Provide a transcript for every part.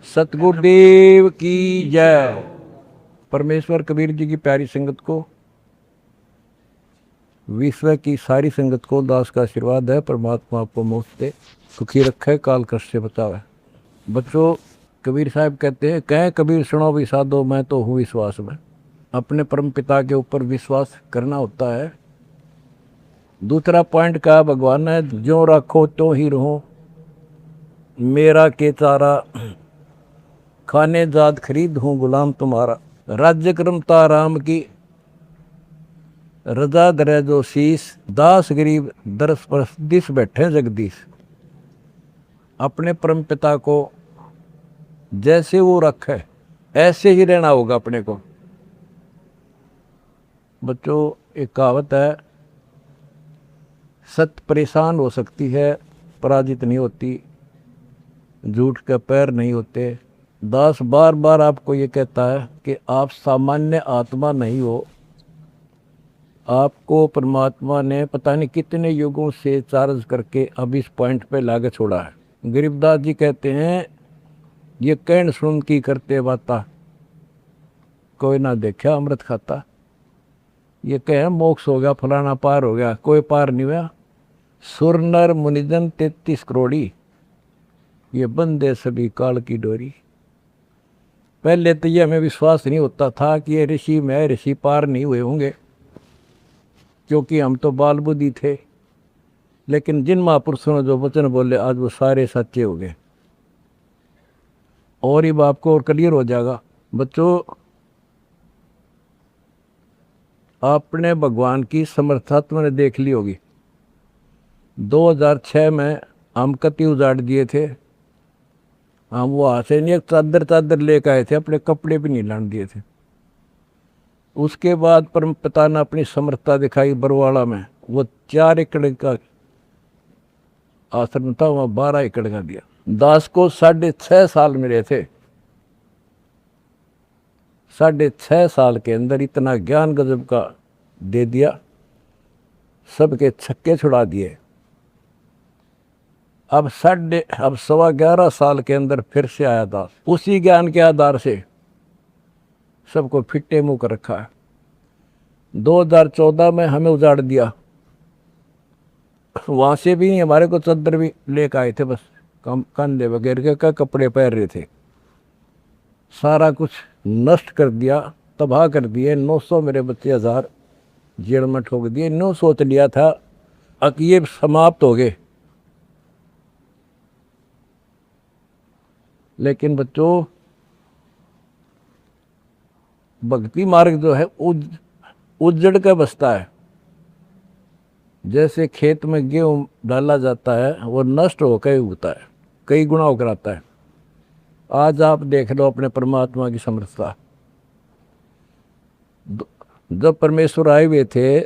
सतगुरुदेव की जय। परमेश्वर कबीर जी की प्यारी संगत को, विश्व की सारी संगत को दास का आशीर्वाद है। परमात्मा आपको मुफ्त दे, सुखी रखे, काल कष्ट से बचावे। बच्चों, कबीर साहब कहते हैं, कह कबीर सुनो भी साधो, मैं तो हूँ विश्वास में। अपने परम पिता के ऊपर विश्वास करना होता है। दूसरा पॉइंट कहा भगवान ने, जो रखो तो ही रहो, मेरा के चारा खाने जात खरीद हूँ गुलाम तुम्हारा। राज्य क्रमता राम की रजा दरे जो शीस, दास गरीब दरस पर दिस बैठे जगदीश। अपने परम पिता को जैसे वो रखे ऐसे ही रहना होगा अपने को। बच्चों, एक कहावत है, सत्य परेशान हो सकती है, पराजित नहीं होती, झूठ के पैर नहीं होते। दास बार बार आपको ये कहता है कि आप सामान्य आत्मा नहीं हो। आपको परमात्मा ने पता नहीं कितने युगों से चार्ज करके अब इस पॉइंट पे लाके छोड़ा है। गरीबदास जी कहते हैं, ये कहन सुन की करते बाता, कोई ना देखा अमृत खाता। ये कहे मोक्ष हो गया, फलाना पार हो गया, कोई पार नहीं हुआ। सुर नर मुनिजन 33 करोड़ी, ये बंदे सभी काल की डोरी। पहले तो ये हमें विश्वास नहीं होता था कि ये ऋषि में ऋषि पार नहीं हुए होंगे, क्योंकि हम तो बाल बुद्धि थे। लेकिन जिन महापुरुषों ने जो वचन बोले, आज वो सारे सच्चे हो गए। और ये आपको और क्लियर हो जाएगा। बच्चों, आपने भगवान की समर्था तुमने देख ली होगी। 2006 में हम कति उजाड़ दिए थे। हम वहाँ से नहीं, एक चादर लेकर आए थे, अपने कपड़े भी नहीं लाने दिए थे। उसके बाद परम पिता ने अपनी समर्थता दिखाई बरवाड़ा में। वो 4 एकड़ का आश्रम था, वहाँ 12 एकड़ का दिया। दास को 6.5 साल मिले थे। 6.5 साल के अंदर इतना ज्ञान गजब का दे दिया, सबके छक्के छुड़ा दिए। अब 11.25 साल के अंदर फिर से आया दास, उसी ज्ञान के आधार से सबको फिट्टे मुंह कर रखा है। 2014 में हमें उजाड़ दिया, वहाँ से भी हमारे को चद्दर भी लेकर आए थे, बस कंधे वगैरह के कपड़े पहन रहे थे। सारा कुछ नष्ट कर दिया, तबाह कर दिए। 900 मेरे बच्चे 1000 जेल में ठोक दिए। नो सोच लिया था कि ये समाप्त हो गए, लेकिन बच्चों, भक्ति मार्ग जो है उजड़ के बसता है। जैसे खेत में गेहूं डाला जाता है, वो नष्ट होकर उगता है, कई गुना होकर आता है। आज आप देख लो अपने परमात्मा की समर्थता। जब परमेश्वर आए हुए थे,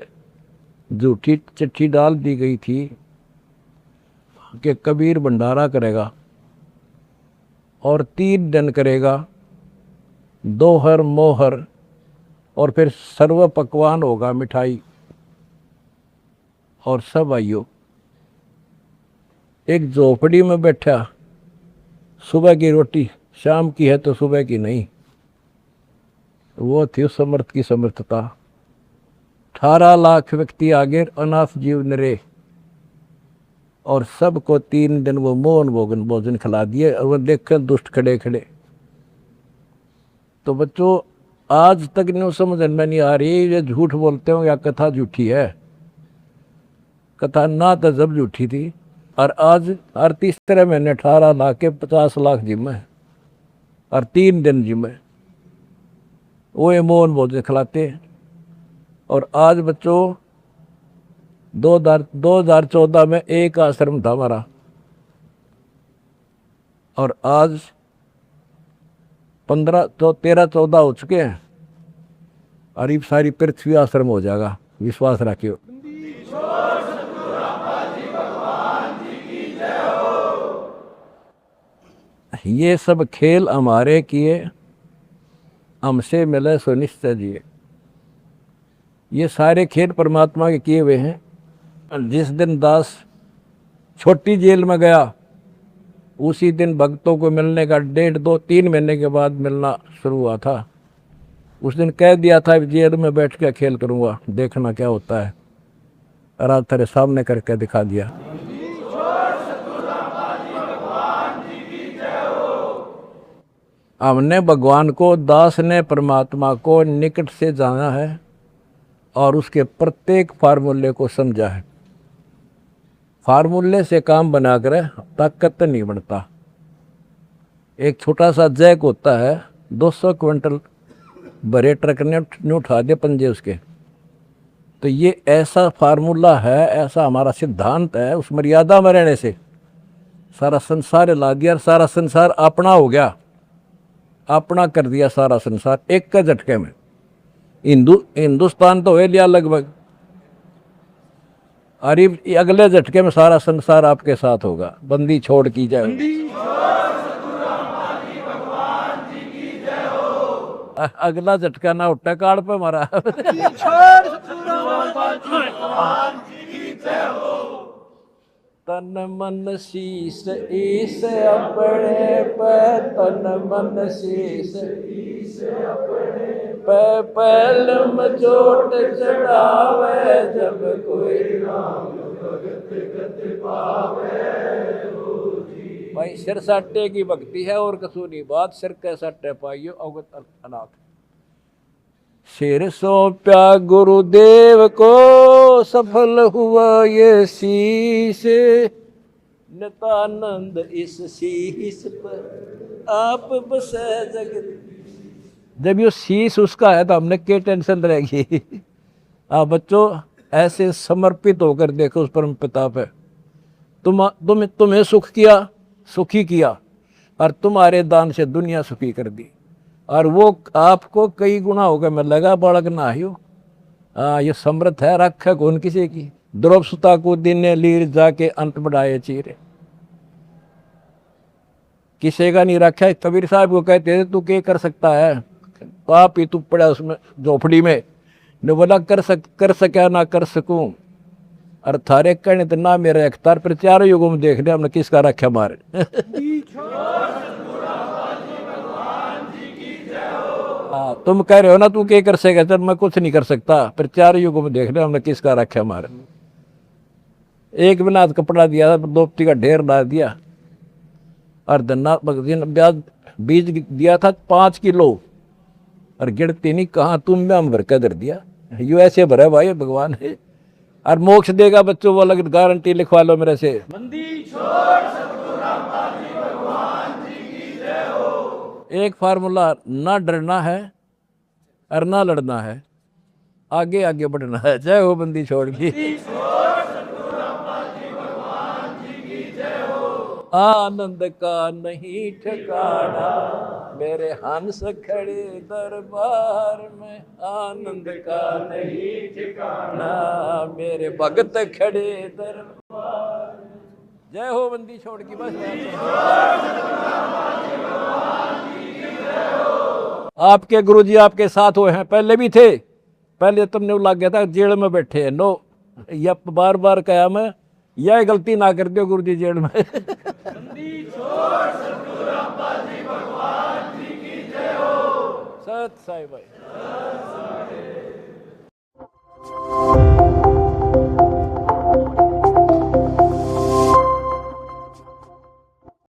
झूठी चिट्ठी डाल दी गई थी कि कबीर भंडारा करेगा और 3 दिन करेगा, दोहर मोहर, और फिर सर्व पकवान होगा, मिठाई और सब आइयो। एक झोपड़ी में बैठा, सुबह की रोटी शाम की है तो सुबह की नहीं। वो थी उस समर्थ की समर्थता। 18 लाख व्यक्ति आगे, अनाथ जीव निरे, और सबको 3 दिन वो मोहन भोजन खिला दिए। और वो देखे दुष्ट खड़े खड़े। तो बच्चों, आज तक नहीं समझ में नहीं आ रही, ये झूठ बोलते हो या कथा झूठी है। कथा ना तो जब झूठी थी, और आज हर तीसरे महीने 18 लाख के 50 लाख जिम्मे, और 3 दिन जिम्मे वो ये मोहन भोजन खिलाते। और आज बच्चों, 2014 में एक आश्रम था हमारा, और आज 13-14 हो चुके हैं, और ये सारी पृथ्वी आश्रम हो जाएगा। विश्वास रखियो। ये सब खेल हमारे किए, हमसे मिले सो निश्चय जिए। ये सारे खेल परमात्मा के किए हुए हैं। जिस दिन दास छोटी जेल में गया, उसी दिन भक्तों को मिलने का 1.5-2-3 महीने के बाद मिलना शुरू हुआ था। उस दिन कह दिया था जेल में बैठ के खेल करूँगा, देखना क्या होता है। और आज तेरे सामने करके दिखा दिया। हमने भगवान को, दास ने परमात्मा को निकट से जाना है और उसके प्रत्येक फार्मूले को समझा है। फार्मूले से काम बनाकर ताकत नहीं बनता। एक छोटा सा जैक होता है, 200 क्विंटल भरे ट्रक ने उठा दे पंजे उसके। तो ये ऐसा फार्मूला है, ऐसा हमारा सिद्धांत है। उस मर्यादा में रहने से सारा संसार ला दिया, और सारा संसार अपना हो गया, अपना कर दिया सारा संसार एक का झटके में। हिंदुस्तान तो हो लिया लगभग, और ये अगले झटके में सारा संसार आपके साथ होगा। बंदी छोड़ की जाए। अगला झटका ना उठा काड़ पे मारा। तन मन शीस ईस अपने पे, तन मन शीस ईस अपने पे, पहल में चोट चढ़ावे, जब कोई राम भगत गत पावे। भाई सिर साटे की भक्ति है और कसूनी बात, सिर के साटे पाइयो अवगत अनाथ। सिर सौंप्या गुरुदेव को, सफल हुआ ये शीश, नितानंद इस शीश पर आप बसे जगत। जब ये शीश उसका है तो हमने क्या टेंशन रहेगी। आप बच्चों ऐसे समर्पित होकर देखो उस परम पिता पे। तुम्हें सुख किया, सुखी किया, और तुम्हारे दान से दुनिया सुखी कर दी, और वो आपको कई गुना होकर मिलेगा। बालक ना ही हो, ये समृद्ध है, रखे कौन किसी की। द्रौप सुता को दिन लीर जाके अंत बढ़ाए चीरे, किसी का नहीं रखा। कबीर साहब को कहते थे तू क्या कर सकता है, पाप ही तू पड़ा उसमें झोपड़ी में। ने बोला कर सका ना कर सकूं, और थारे कहने तो ना मेरे अख्तार पर। चारों युगों में देख रहे हमने किसका रखा मारे। हाँ, तुम कह रहे हो ना तू क्या कर सकेगा, चल मैं कुछ नहीं कर सकता, पर चारों युगों में देख रहे हमने किसका रखा मारे। एक बिना कपड़ा दिया था, दोपती का ढेर डाल दिया, और धन्ना ब्याज बीज दिया था 5 किलो, और गिरती नहीं कहाँ तुम में हम भर कर दर दिया। यू ऐसे भरा भाई भगवान है, और मोक्ष देगा बच्चों वो अलग गारंटी लिखवा लो मेरे से। एक फार्मूला, ना डरना है और ना लड़ना है, आगे आगे बढ़ना है। जय हो बंदी छोड़ की। आनंद का नहीं ठिकाना, मेरे हंस खड़े दरबार में। आनंद का नहीं ठिकाना, मेरे भगत खड़े दरबार में। जय हो बंदी छोड़ की। बस आपके गुरुजी आपके साथ हुए हैं, पहले भी थे। पहले तुमने लग गया था जेल में बैठे हैं। नो, या बार बार कहा मैं, यह गलती ना कर दो गुरुजी जेल में। सत साई भाई।